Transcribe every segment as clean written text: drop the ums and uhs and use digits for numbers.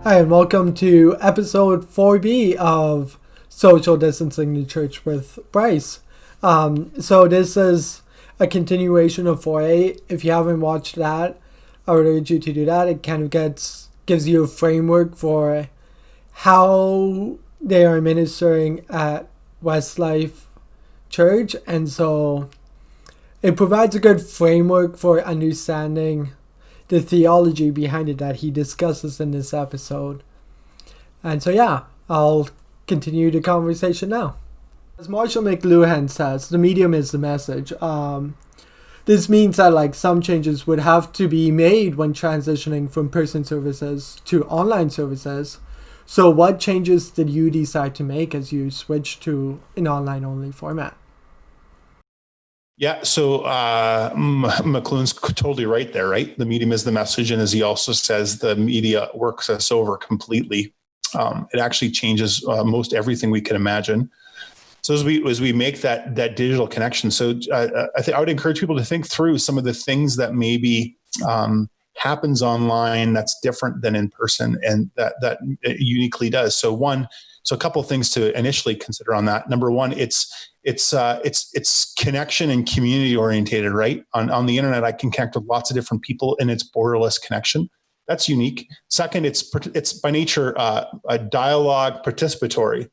Hi, and welcome to episode 4B of Social Distancing the Church with Bryce. So this is a continuation of 4A. If you haven't watched that, I would urge you to do that. It kind of gives you a framework for how they are ministering at Westlife Church. And so it provides a good framework for understanding the theology behind it that he discusses in this episode. And so I'll continue the conversation now. As Marshall McLuhan says, the medium is the message. This means that some changes would have to be made when transitioning from person services to online services. So what changes did you decide to make as you switched to an online only format? Yeah, so McLuhan's totally right there, right? The medium is the message. And as he also says, the media works us over completely. It actually changes most everything we can imagine. So as we make that digital connection, so I would encourage people to think through some of the things that maybe happens online that's different than in person, and that it uniquely does. So a couple of things to initially consider on that. Number one, it's connection and community orientated, right? On the internet, I can connect with lots of different people, and it's borderless connection. That's unique. Second, it's by nature a dialogue participatory,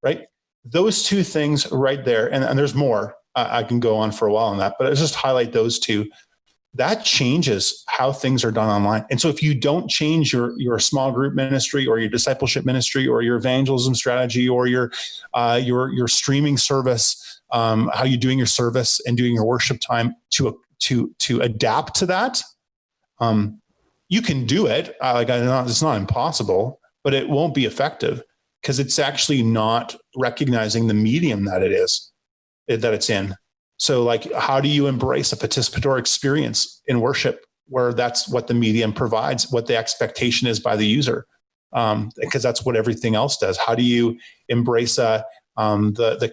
right? Those two things right there, and there's more. I can go on for a while on that, but I just highlight those two. That changes how things are done online. And so if you don't change your small group ministry or your discipleship ministry or your evangelism strategy or your streaming service, how you're doing your service and doing your worship time to adapt to that, you can do it. It's not impossible, but it won't be effective because it's actually not recognizing the medium that it's in. So how do you embrace a participatory experience in worship where that's what the medium provides, what the expectation is by the user? Because that's what everything else does. How do you embrace the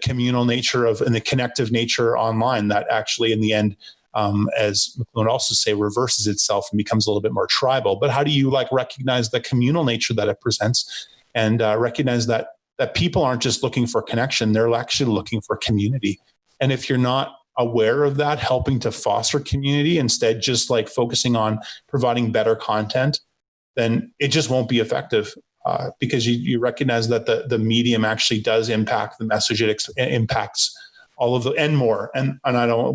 communal nature and the connective nature online that actually in the end, as McLuhan would also say, reverses itself and becomes a little bit more tribal? But how do you recognize the communal nature that it presents and recognize that people aren't just looking for connection, they're actually looking for community. And if you're not aware of that, helping to foster community, instead just focusing on providing better content, then it just won't be effective because you recognize that the medium actually does impact the message. It impacts all of the and more. And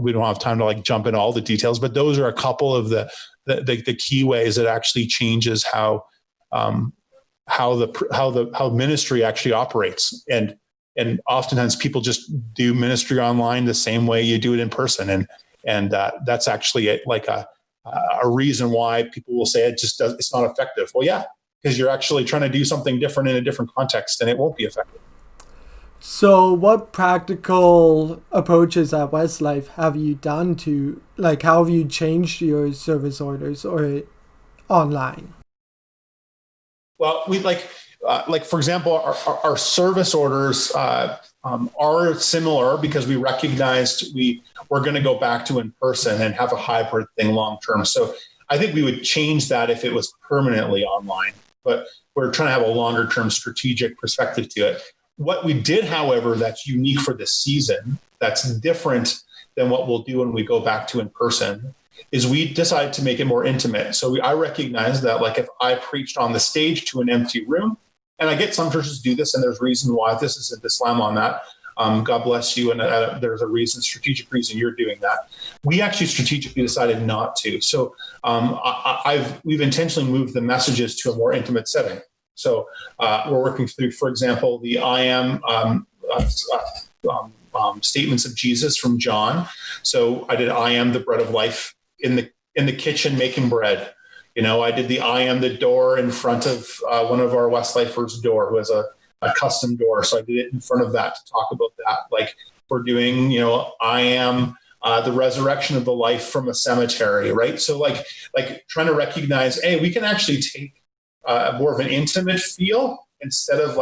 we don't have time to jump into all the details, but those are a couple of the key ways it actually changes how ministry actually operates. And oftentimes people just do ministry online the same way you do it in person. And that's actually a reason why people will say it's not effective. Well, yeah, because you're actually trying to do something different in a different context and it won't be effective. So what practical approaches at Westlife have you done to, how have you changed your service orders or online? Well, we for example, our service orders are similar because we recognized we're going to go back to in person and have a hybrid thing long term. So I think we would change that if it was permanently online, but we're trying to have a longer term strategic perspective to it. What we did, however, that's unique for this season, that's different than what we'll do when we go back to in person, is we decided to make it more intimate. So I recognize that if I preached on the stage to an empty room, and I get some churches do this, and there's reason why. This isn't Islam on that. God bless you, and there's a strategic reason you're doing that. We actually strategically decided not to. So we've intentionally moved the messages to a more intimate setting. So we're working through, for example, the I am statements of Jesus from John. So I did I am the bread of life in the kitchen making bread. I did the I am the door in front of one of our Westlifers' door, who has a custom door. So I did it in front of that to talk about that. We're doing, I am the resurrection of the life from a cemetery, right? So trying to recognize, hey, we can actually take more of an intimate feel instead of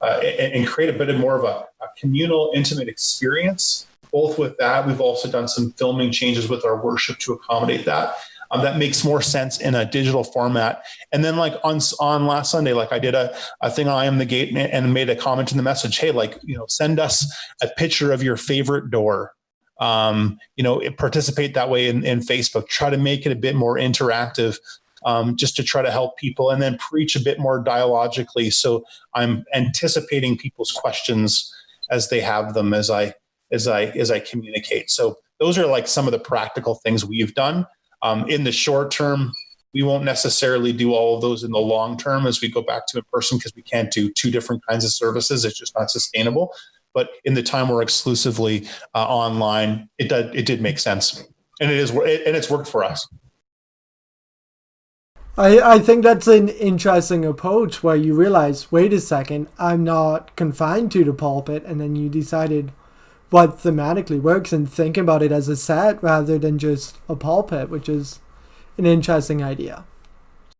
and create a bit more of a communal, intimate experience. Both with that, we've also done some filming changes with our worship to accommodate that. that makes more sense in a digital format. And then like on last Sunday, like I did a thing on I Am the Gate and made a comment in the message, hey, like, send us a picture of your favorite door. Participate that way in Facebook, try to make it a bit more interactive, just to try to help people, and then preach a bit more dialogically. So I'm anticipating people's questions as they have them as I communicate. So those are like some of the practical things we've done. In the short term, we won't necessarily do all of those in the long term as we go back to in person, because we can't do two different kinds of services. It's just not sustainable. But in the time we're exclusively online, it did make sense, and it's worked for us. I think that's an interesting approach where you realize, wait a second, I'm not confined to the pulpit, and then you decided what thematically works and think about it as a set rather than just a pulpit, which is an interesting idea.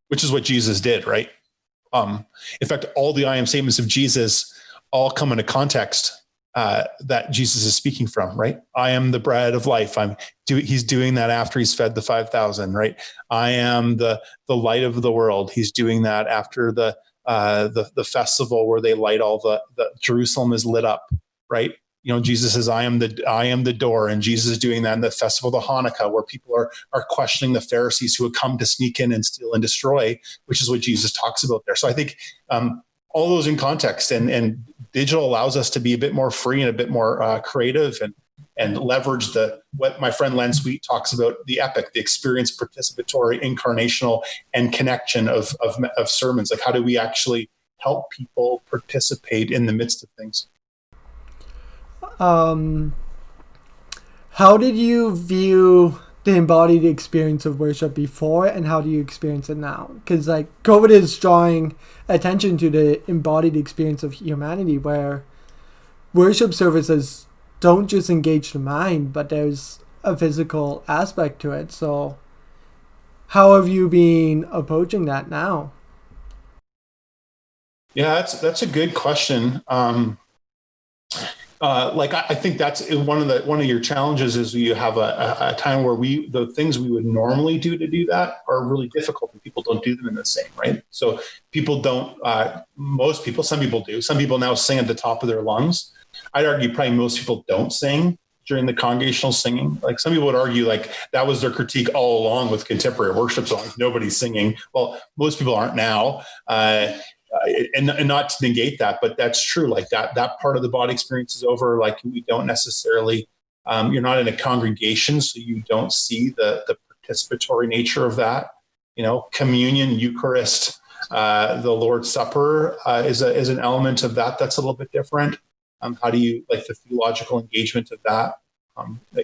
Which is what Jesus did, right? In fact, all the I am statements of Jesus all come into context that Jesus is speaking from, right? I am the bread of life. He's doing that after he's fed the 5,000, right? I am the light of the world. He's doing that after the festival where they light all the Jerusalem is lit up, right? Jesus says, I am the door. And Jesus is doing that in the festival of Hanukkah, where people are questioning the Pharisees who would come to sneak in and steal and destroy, which is what Jesus talks about there. So I think all those in context, and digital allows us to be a bit more free and a bit more creative and leverage what my friend Len Sweet talks about, the epic, the experience, participatory, incarnational, and connection of sermons. Like, how do we actually help people participate in the midst of things? How did you view the embodied experience of worship before, and how do you experience it now? Because like COVID is drawing attention to the embodied experience of humanity, where worship services don't just engage the mind, but there's a physical aspect to it. So how have you been approaching that now? Yeah, that's a good question. I think that's one of your challenges is you have a time where the things we would normally do to do that are really difficult, and people don't do them in the same, right? So people don't, some people do. Some people now sing at the top of their lungs. I'd argue probably most people don't sing during the congregational singing. Like, some people would argue like that was their critique all along with contemporary worship songs. Nobody's singing. Well, most people aren't now. And not to negate that, but that's true. Like that part of the body experience is over. Like, we don't necessarily, you're not in a congregation, so you don't see the participatory nature of that. Communion, Eucharist, the Lord's Supper is an element of that that's a little bit different. How do you like the theological engagement of that?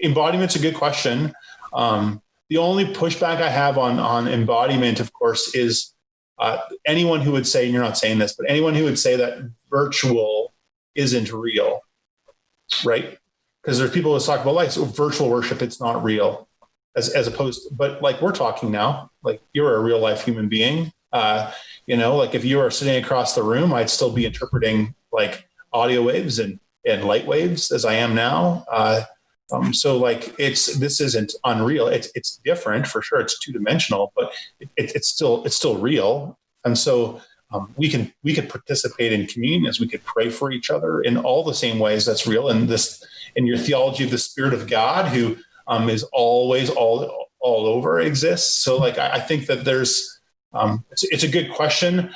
Embodiment's a good question. The only pushback I have on embodiment, of course, is anyone who would say, and you're not saying this, but anyone who would say that virtual isn't real, right? Because there's people who talk about like virtual worship, it's not real, as opposed to, but like we're talking now, like you're a real life human being. Like if you are sitting across the room, I'd still be interpreting like audio waves and light waves as I am now. So like this isn't unreal. It's different for sure. It's two-dimensional, but it's still real. And so we can participate in communion as we could pray for each other in all the same ways that's real. And in your theology of the Spirit of God, who is always all over, exists. So like I think that there's it's a good question.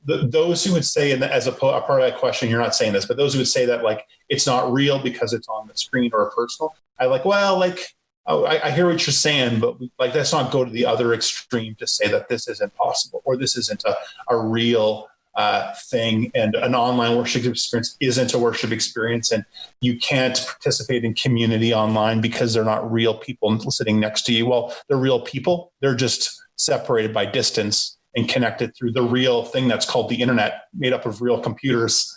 Those who would say, and as a part of that question, you're not saying this, but those who would say that like it's not real because it's on the screen or a personal, I hear what you're saying, but like let's not go to the other extreme to say that this isn't possible or this isn't a real thing, and an online worship experience isn't a worship experience, and you can't participate in community online because they're not real people sitting next to you. Well, they're real people. They're just separated by distance and connected through the real thing that's called the internet, made up of real computers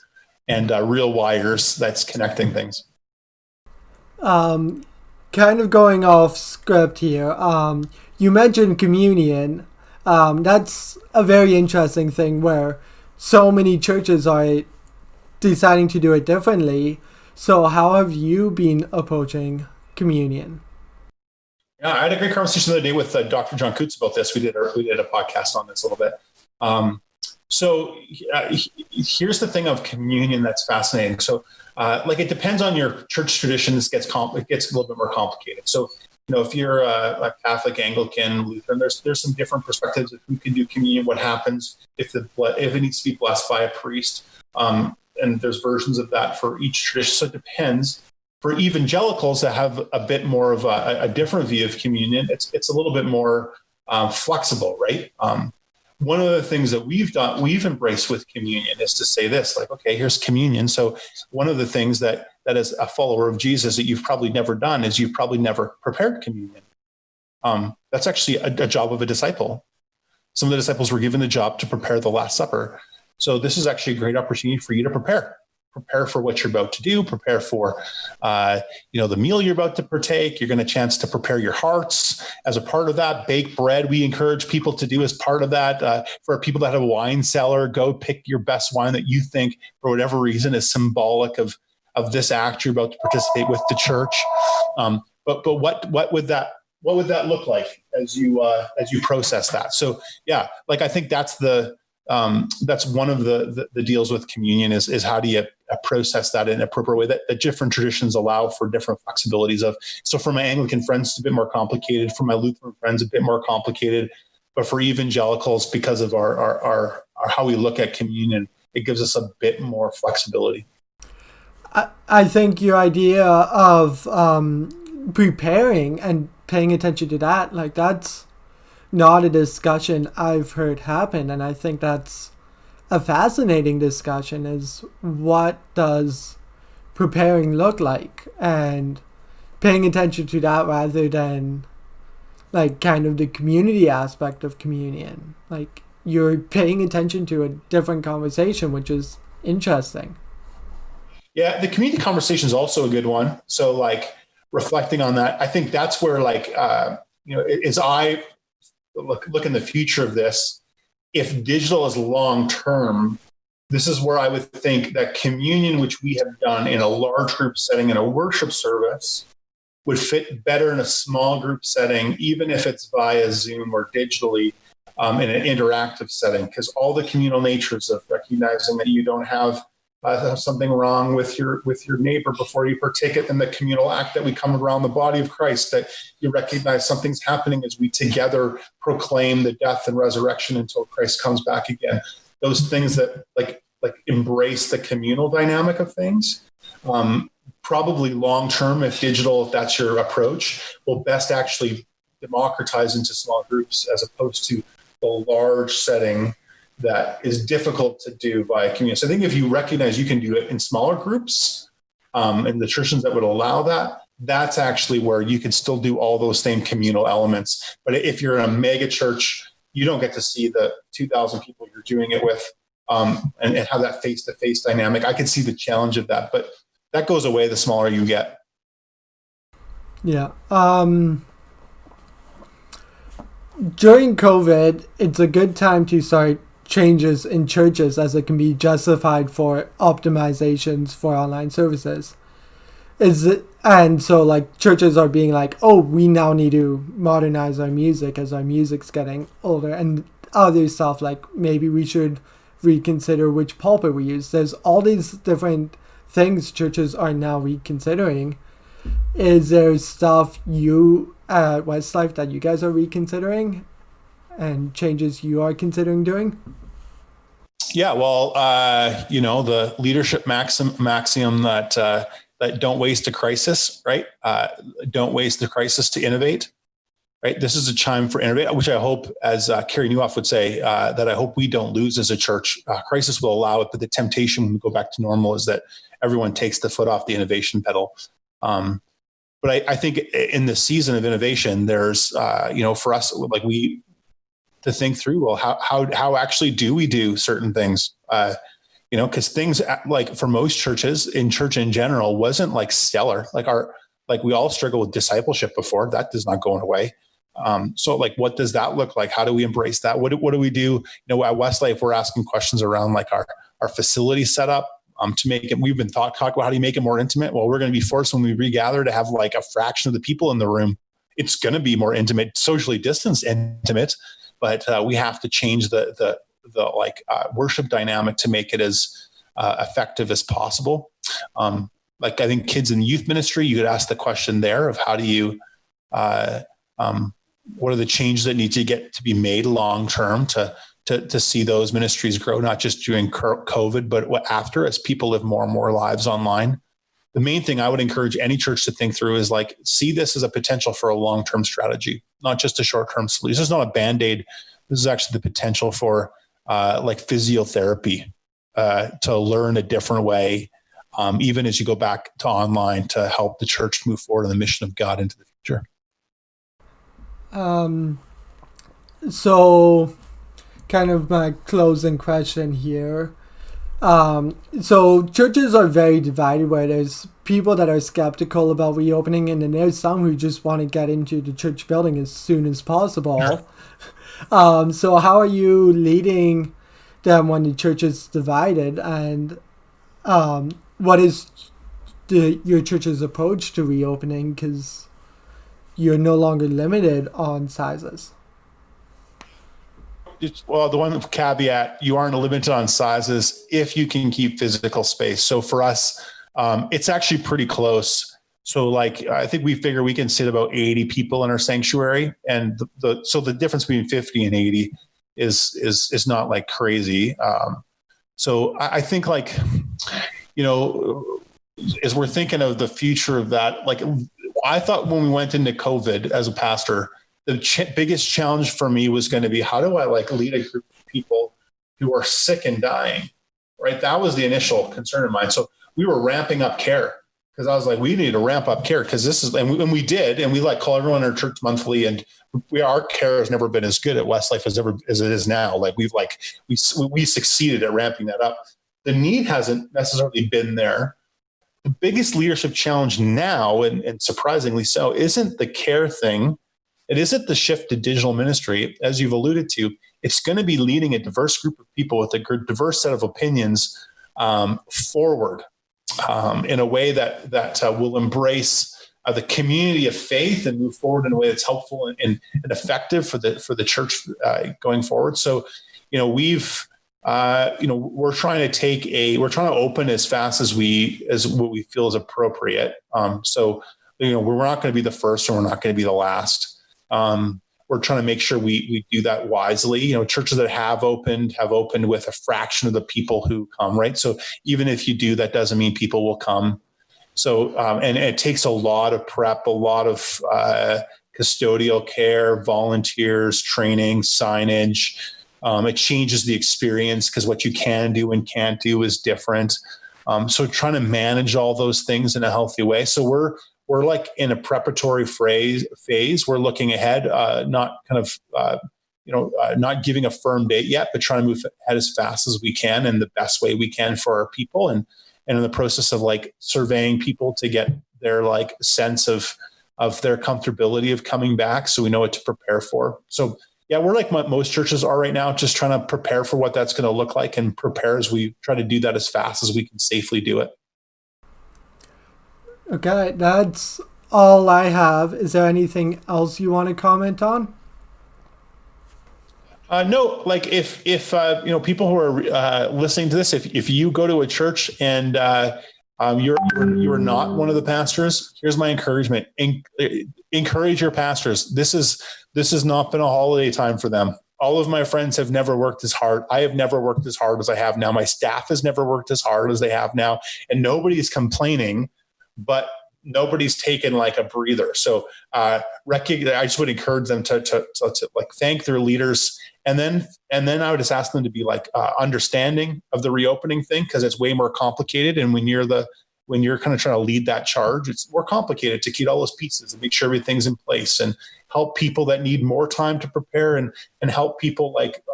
and real wires that's connecting things. Kind of going off script here. You mentioned communion. That's a very interesting thing where so many churches are deciding to do it differently. So how have you been approaching communion? Yeah, I had a great conversation the other day with Dr. John Coots about this. We did a podcast on this a little bit. So here's the thing of communion that's fascinating. So like it depends on your church tradition. It gets a little bit more complicated. So if you're a Catholic, Anglican, Lutheran, there's some different perspectives of who can do communion, what happens if it needs to be blessed by a priest, and there's versions of that for each tradition. So it depends. For evangelicals that have a bit more of a different view of communion, it's a little bit more flexible, right? One of the things that we've embraced with communion is to say this, like, okay, here's communion. So one of the things that as a follower of Jesus that you've probably never done is you've probably never prepared communion. That's actually a job of a disciple. Some of the disciples were given the job to prepare the Last Supper. So this is actually a great opportunity for you to prepare for what you're about to do, prepare for, the meal you're about to partake. You're going to chance to prepare your hearts as a part of that. Bake bread, we encourage people to do as part of that. For people that have a wine cellar, go pick your best wine that you think, for whatever reason, is symbolic of this act you're about to participate with the church. But what would that look like as you process that? So yeah, like I think that's one of the deals with communion is how do you process that in an appropriate way that different traditions allow for different flexibilities of. So for my Anglican friends, it's a bit more complicated. For my Lutheran friends, a bit more complicated. But for evangelicals, because of our how we look at communion, it gives us a bit more flexibility. I think your idea of preparing and paying attention to that, like that's not a discussion I've heard happen, and I think that's a fascinating discussion, is what does preparing look like, and paying attention to that rather than like kind of the community aspect of communion. Like you're paying attention to a different conversation, which is interesting. Yeah, the community conversation is also a good one. So like reflecting on that, I think that's where as I look in the future of this, if digital is long-term, this is where I would think that communion, which we have done in a large group setting in a worship service, would fit better in a small group setting, even if it's via Zoom or digitally in an interactive setting, because all the communal natures of recognizing that you don't have something wrong with your neighbor before you partake it in the communal act that we come around the body of Christ, that you recognize something's happening as we together proclaim the death and resurrection until Christ comes back again. Those things that like embrace the communal dynamic of things, probably long-term, if that's your approach, will best actually democratize into small groups as opposed to the large setting that is difficult to do by a community. So I think if you recognize you can do it in smaller groups, and the traditions that would allow that, that's actually where you can still do all those same communal elements. But if you're in a mega church, you don't get to see the 2,000 people you're doing it with, and have that face-to-face dynamic. I can see the challenge of that, but that goes away the smaller you get. Yeah. During COVID, it's a good time to start changes in churches, as it can be justified for optimizations for online services. And so like churches are being like, oh, we now need to modernize our music as our music's getting older, and other stuff like maybe we should reconsider which pulpit we use. There's all these different things churches are now reconsidering. Is there stuff you at Westlife that you guys are reconsidering and changes you are considering doing? Yeah, well, the leadership maxim that don't waste a crisis, right? Don't waste the crisis to innovate, right? This is a time for innovate, which I hope, as Carrie Newhoff would say, that I hope we don't lose as a church. Crisis will allow it, but the temptation when we go back to normal is that everyone takes the foot off the innovation pedal. But I think in the season of innovation, there's, for us, like to think through, well, how actually do we do certain things? Because things like for most churches in church in general wasn't like stellar. Like we all struggle with discipleship before. That does not go away. So like, what does that look like? How do we embrace that? What do we do? At Westlife, we're asking questions around like our facility setup. To make it, we've been talking about how do you make it more intimate? Well, we're going to be forced when we regather to have like a fraction of the people in the room it's going to be more intimate, socially distanced intimate, but we have to change the worship dynamic to make it as effective as possible. Like I think kids in youth ministry, you could ask the question there of how do you, what are the changes that need to be made long term to see those ministries grow, not just during COVID, but after, as people live more and more lives online. The main thing I would encourage any church to think through is like, see this as a potential for a long-term strategy, not just a short-term solution. This is not a Band-Aid. This is actually the potential for like physiotherapy, to learn a different way, even as you go back to online, to help the church move forward in the mission of God into the future. So kind of my closing question here. So churches are very divided, where there's people that are skeptical about reopening, and then there's some who just want to get into the church building as soon as possible. So how are you leading them when the church is divided, and what is your church's approach to reopening, because you're no longer limited on sizes? Well, the one caveat, you aren't limited on sizes if you can keep physical space. So for us, it's actually pretty close. So like, I think we figure we can sit about 80 people in our sanctuary. And so the difference between 50 and 80 is not like crazy. So I think like, as we're thinking of the future of that, like I thought when we went into COVID as a pastor, the biggest challenge for me was going to be, how do I like lead a group of people who are sick and dying, right? That was the initial concern of mine. So we were ramping up care, because I was like, we need to ramp up care, because this is, and we did, and we like call everyone in our church monthly, and our care has never been as good at Westlife as it is now. Like we succeeded at ramping that up. The need hasn't necessarily been there. The biggest leadership challenge now, and surprisingly so, isn't the care thing. It isn't the shift to digital ministry, as you've alluded to. It's going to be leading a diverse group of people with a diverse set of opinions forward in a way that will embrace the community of faith and move forward in a way that's helpful and effective for the church going forward. So, we're trying to open as fast as what we feel is appropriate. So, we're not going to be the first, and we're not going to be the last. We're trying to make sure we do that wisely. Churches that have opened with a fraction of the people who come, right? So even if you do, that doesn't mean people will come. So, and it takes a lot of prep, a lot of custodial care, volunteers, training, signage. It changes the experience, because what you can do and can't do is different. So trying to manage all those things in a healthy way. So we're like in a preparatory phase. We're looking ahead, not giving a firm date yet, but trying to move ahead as fast as we can and the best way we can for our people. And in the process of like surveying people to get their like sense of their comfortability of coming back, so we know what to prepare for. So yeah, we're like most churches are right now, just trying to prepare for what that's going to look like, and prepare as we try to do that as fast as we can safely do it. Okay, that's all I have. Is there anything else you want to comment on? No, like if people who are listening to this, if you go to a church and you're not one of the pastors, here's my encouragement: encourage your pastors. This has not been a holiday time for them. All of my friends have never worked as hard. I have never worked as hard as I have now. My staff has never worked as hard as they have now, and nobody's complaining. But nobody's taken like a breather. So I just would encourage them to like thank their leaders, and then I would just ask them to be like understanding of the reopening thing, because it's way more complicated. And when you're kind of trying to lead that charge, it's more complicated to keep all those pieces and make sure everything's in place, and help people that need more time to prepare, and help people like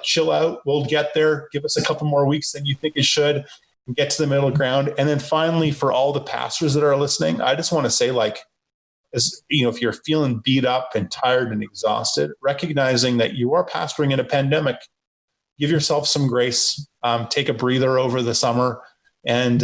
chill out. We'll get there. Give us a couple more weeks than you think it should. Get to the middle ground. And then finally, for all the pastors that are listening, I just want to say, like, if you're feeling beat up and tired and exhausted, recognizing that you are pastoring in a pandemic, give yourself some grace, take a breather over the summer, and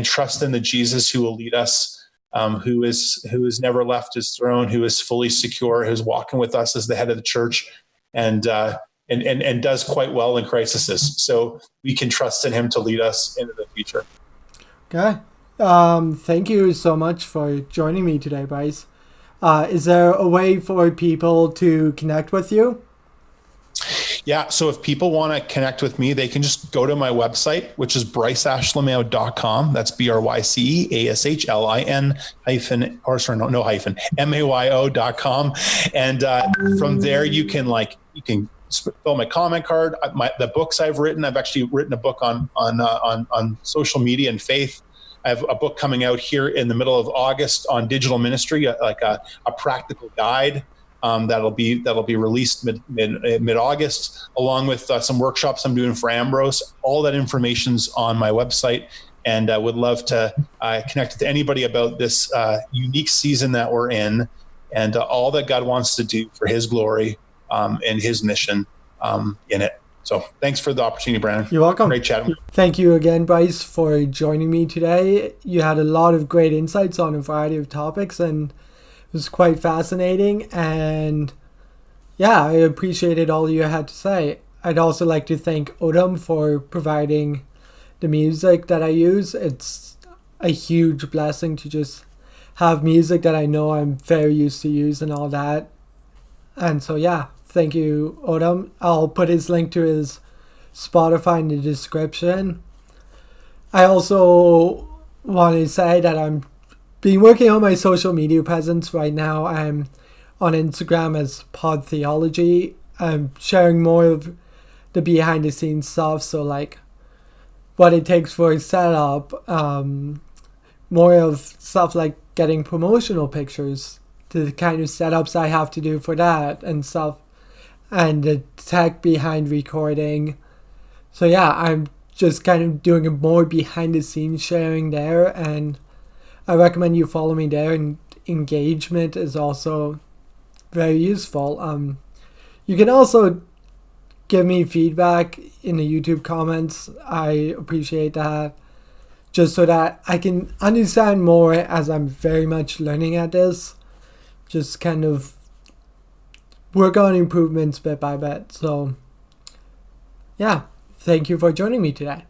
trust in the Jesus who will lead us who has never left his throne, who is fully secure, who's walking with us as the head of the church, and does quite well in crises. So we can trust in him to lead us into the future. Okay. Thank you so much for joining me today, Bryce. Is there a way for people to connect with you? Yeah, so if people want to connect with me, they can just go to my website, which is bryceashlin-mayo.com. That's BRYCEASHLIN hyphen, or sorry, no hyphen, MAYO.com. And from there, you can fill my comment card. The books I've written, I've actually written a book on social media and faith. I have a book coming out here in the middle of August on digital ministry, like a practical guide. That'll be released mid-August, along with some workshops I'm doing for Ambrose. All that information's on my website, and I would love to connect with anybody about this unique season that we're in, and all that God wants to do for His glory and His mission in it. So thanks for the opportunity, Brandon. You're welcome. Great chatting. Thank you again, Bryce, for joining me today. You had a lot of great insights on a variety of topics, and it was quite fascinating, and yeah, I appreciated all you had to say. I'd also like to thank Odum for providing the music that I use. It's a huge blessing to just have music that I know I'm very used to use and all that. And so yeah, thank you, Odum. I'll put his link to his Spotify in the description. I also want to say that I'm been working on my social media presence right now. I'm on Instagram as Pod Theology. I'm sharing more of the behind the scenes stuff, so like what it takes for a setup, more of stuff like getting promotional pictures, the kind of setups I have to do for that and stuff, and the tech behind recording. So yeah, I'm just kind of doing a more behind the scenes sharing there, and I recommend you follow me there, and engagement is also very useful. You can also give me feedback in the YouTube comments. I appreciate that, just so that I can understand more, as I'm very much learning at this. Just kind of work on improvements bit by bit. So yeah, thank you for joining me today.